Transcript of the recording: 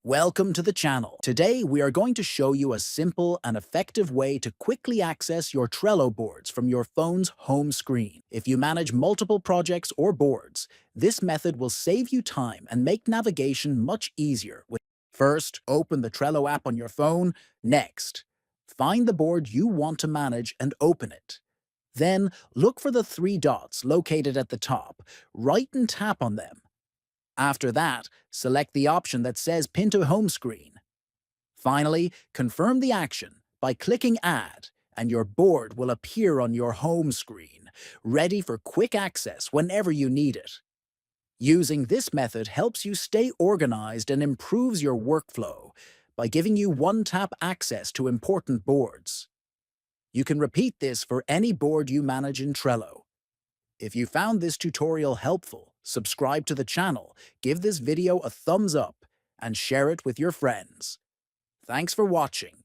Welcome to the channel. Today, we are going to show you a simple and effective way to quickly access your Trello boards from your phone's home screen. If you manage multiple projects or boards, this method will save you time and make navigation much easier. First, open the Trello app on your phone. Next, find the board you want to manage and open it. Then, look for the three dots located at the top. Right and tap on them. After that, select the option that says Pin to Home Screen. Finally, confirm the action by clicking Add, and your board will appear on your home screen, ready for quick access whenever you need it. Using this method helps you stay organized and improves your workflow by giving you one-tap access to important boards. You can repeat this for any board you manage in Trello. If you found this tutorial helpful, subscribe to the channel, give this video a thumbs up, and share it with your friends. Thanks for watching.